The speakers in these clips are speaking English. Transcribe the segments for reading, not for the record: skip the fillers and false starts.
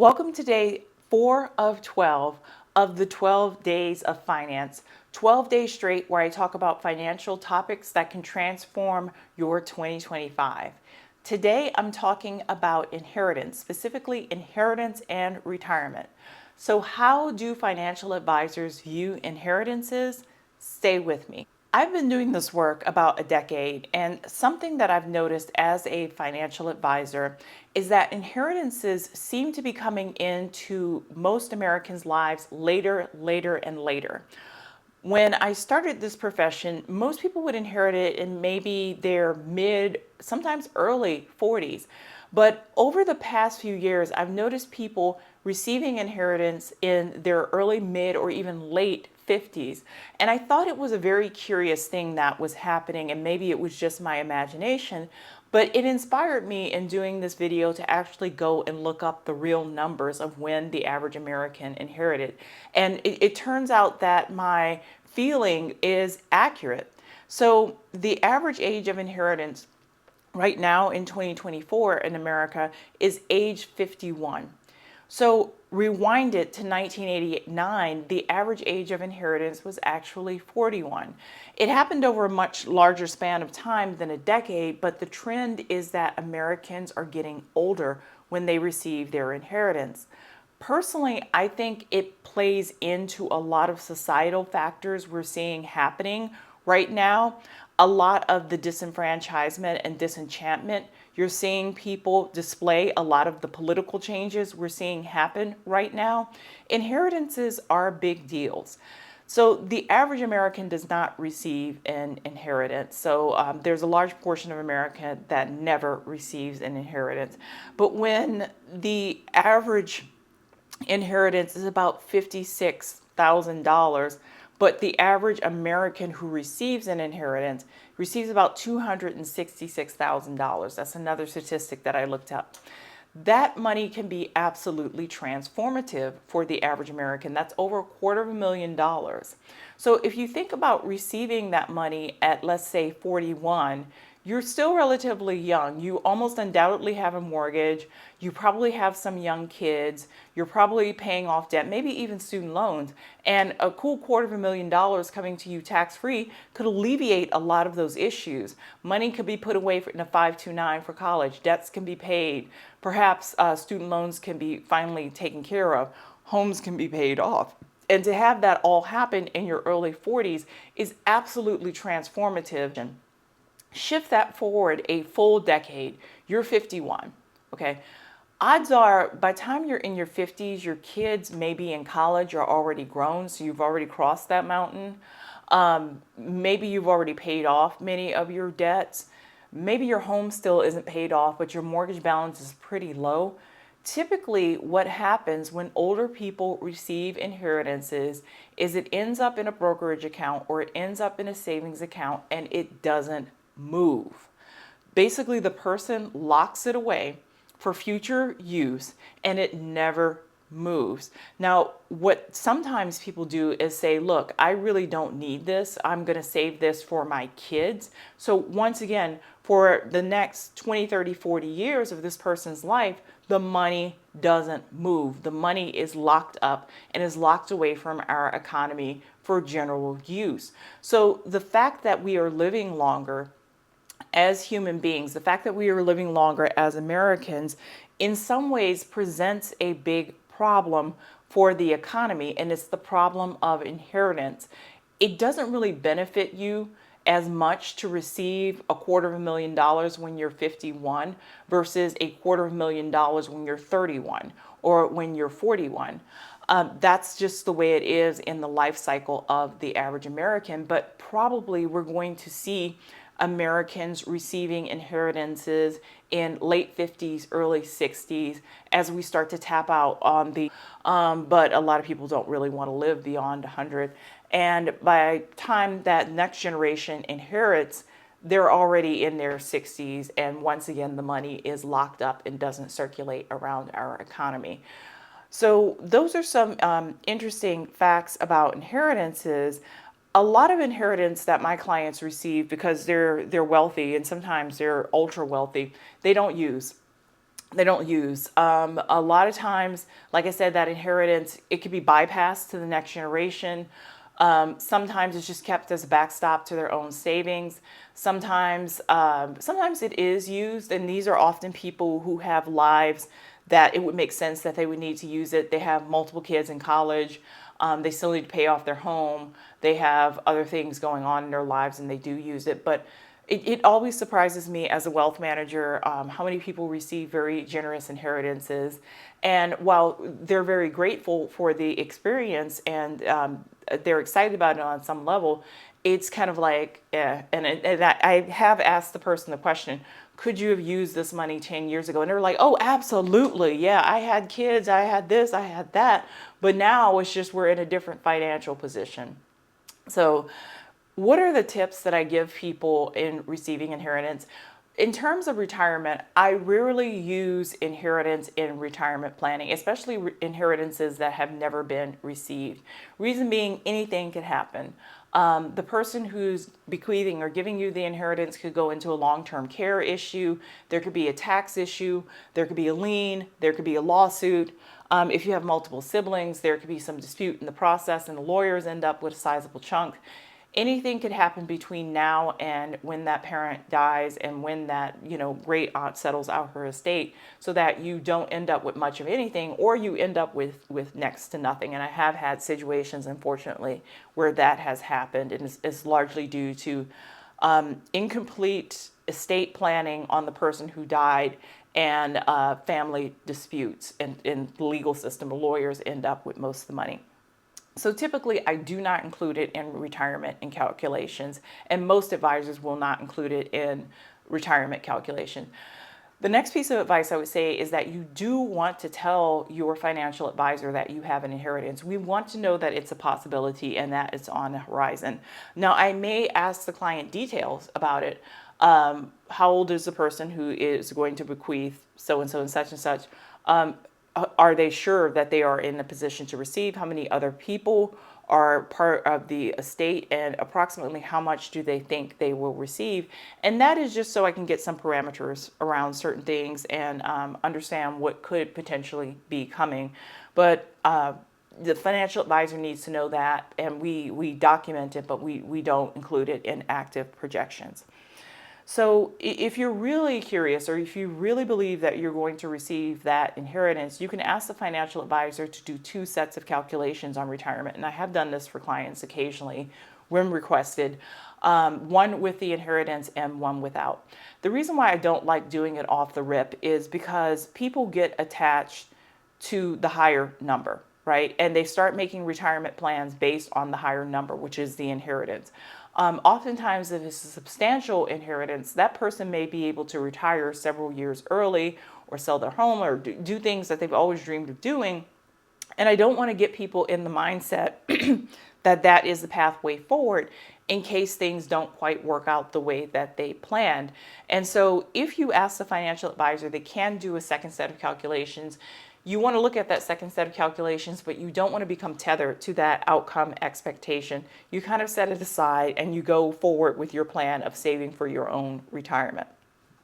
Welcome to day 4 of 12 of the 12 days of finance. 12 days straight where I talk about financial topics that can transform your 2025. Today I'm talking about inheritance, specifically inheritance and retirement. So, how do financial advisors view inheritances? Stay with me. I've been doing this work about a decade, and something that I've noticed as a financial advisor is that inheritances seem to be coming into most Americans' lives later, and later. When I started this profession, most people would inherit it in maybe their mid, sometimes early 40s. But over the past few years, I've noticed people receiving inheritance in their early, mid, or even late 50s. And I thought it was a very curious thing that was happening, and maybe it was just my imagination. But it inspired me in doing this video to actually go and look up the real numbers of when the average American inherited. And it turns out that my feeling is accurate. So the average age of inheritance right now in 2024 in America is age 51. So rewind it to 1989, the average age of inheritance was actually 41. It happened over a much larger span of time than a decade, but the trend is that Americans are getting older when they receive their inheritance. Personally, I think it plays into a lot of societal factors we're seeing happening right now. A lot of the disenfranchisement and disenchantment. You're seeing people display a lot of the political changes we're seeing happen right now. Inheritances are big deals. So the average American does not receive an inheritance. So there's a large portion of America that never receives an inheritance. But when the average inheritance is about $56,000, but the average American who receives an inheritance receives about $266,000. That's another statistic that I looked up. That money can be absolutely transformative for the average American. That's over $250,000. So if you think about receiving that money at, let's say, 41, you're still relatively young. You almost undoubtedly have a mortgage. You probably have some young kids. You're probably paying off debt, maybe even student loans. And a cool $250,000 coming to you tax-free could alleviate a lot of those issues. Money could be put away in a 529 for college. Debts can be paid. Perhaps student loans can be finally taken care of. Homes can be paid off. And to have that all happen in your early 40s is absolutely transformative. Shift that forward a full decade, you're 51, okay? Odds are by the time you're in your 50s, your kids may be in college or already grown, so you've already crossed that mountain. Maybe you've already paid off many of your debts. Maybe your home still isn't paid off, but your mortgage balance is pretty low. Typically, what happens when older people receive inheritances is it ends up in a brokerage account or it ends up in a savings account and it doesn't move. Basically, the person locks it away for future use and it never moves. Now, what sometimes people do is say, look, I really don't need this. I'm going to save this for my kids. So once again, for the next 20, 30, 40 years of this person's life, the money doesn't move. The money is locked up and is locked away from our economy for general use. So the fact that we are living longer as human beings, the fact that we are living longer as Americans, in some ways presents a big problem for the economy, and it's the problem of inheritance. It doesn't really benefit you as much to receive $250,000 when you're 51 versus $250,000 when you're 31 or when you're 41. That's just the way it is in the life cycle of the average American, but probably we're going to see Americans receiving inheritances in late 50s, early 60s as we start to tap out on but a lot of people don't really want to live beyond 100. And by the time that next generation inherits, they're already in their 60s. And once again, the money is locked up and doesn't circulate around our economy. So those are some interesting facts about inheritances. A lot of inheritance that my clients receive because they're wealthy and sometimes they're ultra wealthy, they don't use. they don't use. A lot of times, like I said, that inheritance, it could be bypassed to the next generation. Sometimes it's just kept as a backstop to their own savings. Sometimes it is used, and these are often people who have lives that it would make sense that they would need to use it. They have multiple kids in college. They still need to pay off their home. They have other things going on in their lives, and they do use it. But it always surprises me as a wealth manager how many people receive very generous inheritances. And while they're very grateful for the experience and they're excited about it on some level, it's kind of like, and I have asked the person the question, could you have used this money 10 years ago? And they're like, oh, absolutely. Yeah, I had kids, I had this, I had that. But now it's just we're in a different financial position. So, what are the tips that I give people in receiving inheritance? In terms of retirement, I rarely use inheritance in retirement planning, especially inheritances that have never been received. Reason being, anything could happen. The person who's bequeathing or giving you the inheritance could go into a long-term care issue. There could be a tax issue. There could be a lien. There could be a lawsuit. If you have multiple siblings, there could be some dispute in the process, and the lawyers end up with a sizable chunk. Anything could happen between now and when that parent dies and when that, great aunt settles out her estate, so that you don't end up with much of anything, or you end up with next to nothing. And I have had situations, unfortunately, where that has happened, and it's largely due to incomplete estate planning on the person who died, and family disputes, and in the legal system, the lawyers end up with most of the money. So typically, I do not include it in retirement and calculations, and most advisors will not include it in retirement calculation. The next piece of advice I would say is that you do want to tell your financial advisor that you have an inheritance. We want to know that it's a possibility and that it's on the horizon. Now, I may ask the client details about it. How old is the person who is going to bequeath so and so and such and such? Are they sure that they are in a position to receive? How many other people are part of the estate, and approximately how much do they think they will receive? And that is just so I can get some parameters around certain things and understand what could potentially be coming. But the financial advisor needs to know that, and we document it, but we don't include it in active projections. So if you're really curious, or if you really believe that you're going to receive that inheritance, you can ask the financial advisor to do two sets of calculations on retirement. And I have done this for clients occasionally when requested, one with the inheritance and one without. The reason why I don't like doing it off the rip is because people get attached to the higher number, right? And they start making retirement plans based on the higher number, which is the inheritance. Oftentimes, if it's a substantial inheritance, that person may be able to retire several years early, or sell their home, or do things that they've always dreamed of doing. And I don't want to get people in the mindset that that is the pathway forward in case things don't quite work out the way that they planned. And so if you ask the financial advisor, they can do a second set of calculations. You want to look at that second set of calculations, but you don't want to become tethered to that outcome expectation. You kind of set it aside and you go forward with your plan of saving for your own retirement.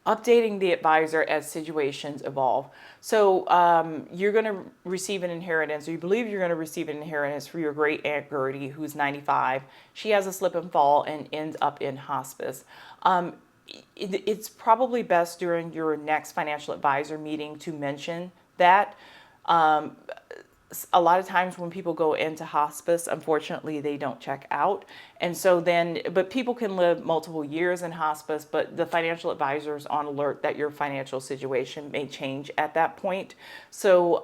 Updating the advisor as situations evolve. So you're going to receive an inheritance, or you believe you're going to receive an inheritance for your great Aunt Gertie, who's 95. She has a slip and fall and ends up in hospice. It's probably best during your next financial advisor meeting to mention that. A lot of times when people go into hospice, unfortunately, they don't check out. And so then, but people can live multiple years in hospice, but the financial advisor is on alert that your financial situation may change at that point. So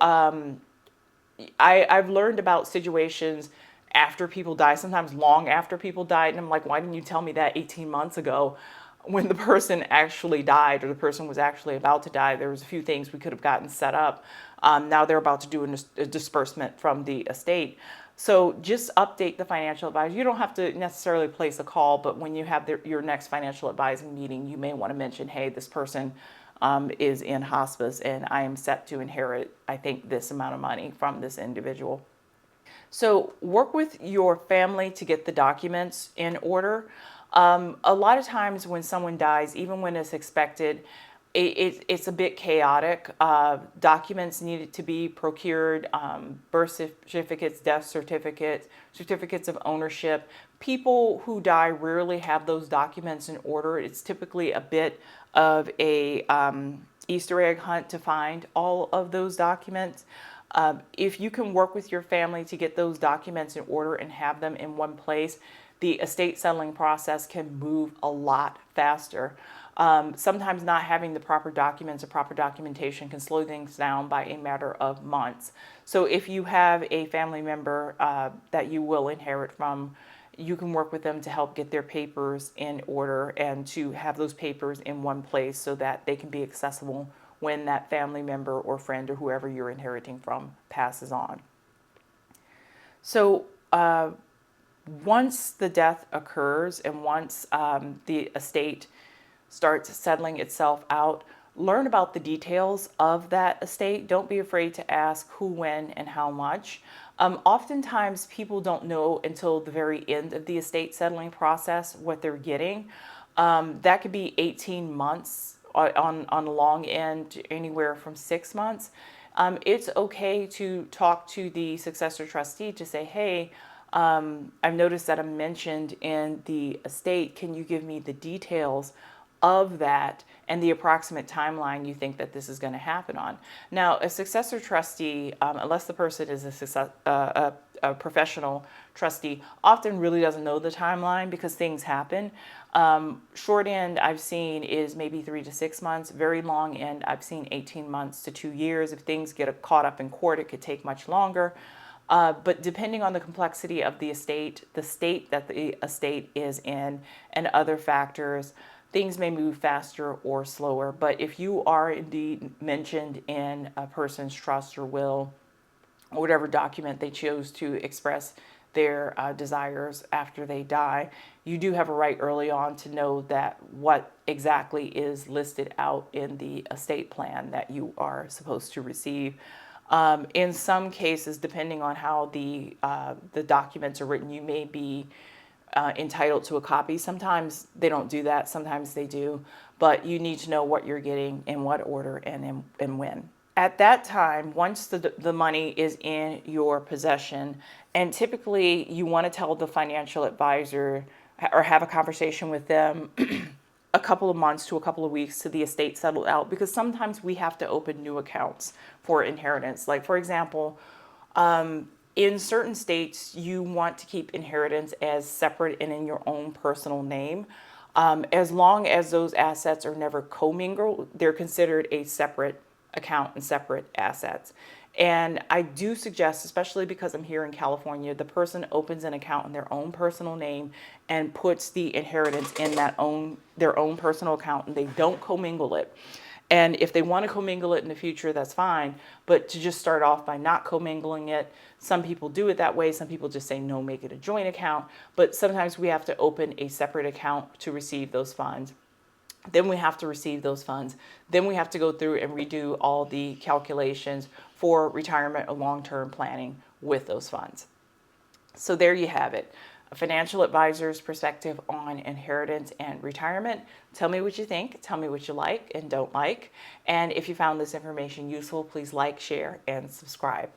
I've learned about situations after people die, sometimes long after people died. And I'm like, why didn't you tell me that 18 months ago? When the person actually died, or the person was actually about to die, there was a few things we could have gotten set up. Now they're about to do a disbursement from the estate. So just update the financial advisor. You don't have to necessarily place a call, but when you have your next financial advising meeting, you may want to mention, hey, this person is in hospice and I am set to inherit, I think, this amount of money from this individual. So work with your family to get the documents in order. A lot of times when someone dies, even when it's expected, it's a bit chaotic. Documents needed to be procured, birth certificates, death certificates, certificates of ownership. People who die rarely have those documents in order. It's typically a bit of a Easter egg hunt to find all of those documents. If you can work with your family to get those documents in order and have them in one place, the estate settling process can move a lot faster. Sometimes not having the proper documents or proper documentation can slow things down by a matter of months. So if you have a family member that you will inherit from, you can work with them to help get their papers in order and to have those papers in one place so that they can be accessible when that family member or friend or whoever you're inheriting from passes on. So once the death occurs and once the estate starts settling itself out, learn about the details of that estate. Don't be afraid to ask who, when, and how much. Oftentimes, people don't know until the very end of the estate settling process what they're getting. That could be 18 months on the long end, anywhere from 6 months. It's okay to talk to the successor trustee to say, hey, I've noticed that I'm mentioned in the estate. Can you give me the details of that and the approximate timeline you think that this is going to happen on? Now, a successor trustee, unless the person is a professional trustee, often really doesn't know the timeline because things happen. Short end I've seen is maybe 3 to 6 months. Very long end I've seen 18 months to 2 years. If things get caught up in court, it could take much longer. But depending on the complexity of the estate, the state that the estate is in, and other factors, things may move faster or slower. But if you are indeed mentioned in a person's trust or will, or whatever document they chose to express their desires after they die, you do have a right early on to know that what exactly is listed out in the estate plan that you are supposed to receive. In some cases, depending on how the documents are written, you may be entitled to a copy. Sometimes they don't do that. Sometimes they do. But you need to know what you're getting, in what order, and when. At that time, once the money is in your possession, and typically you want to tell the financial advisor or have a conversation with them a couple of months to a couple of weeks to the estate settled out, because sometimes we have to open new accounts for inheritance. Like, for example, in certain states, you want to keep inheritance as separate and in your own personal name. As long as those assets are never commingled, they're considered a separate account and separate assets. And I do suggest, especially because I'm here in California, the person opens an account in their own personal name and puts the inheritance in their own personal account, and they don't commingle it. And if they want to commingle it in the future, that's fine. But to just start off by not commingling it, some people do it that way. Some people just say, no, make it a joint account. But sometimes we have to open a separate account to receive those funds. Then we have to receive those funds. Then we have to go through and redo all the calculations for retirement or long-term planning with those funds. So there you have it. A financial advisor's perspective on inheritance and retirement. Tell me what you think. Tell me what you like and don't like. And if you found this information useful, please like, share, and subscribe.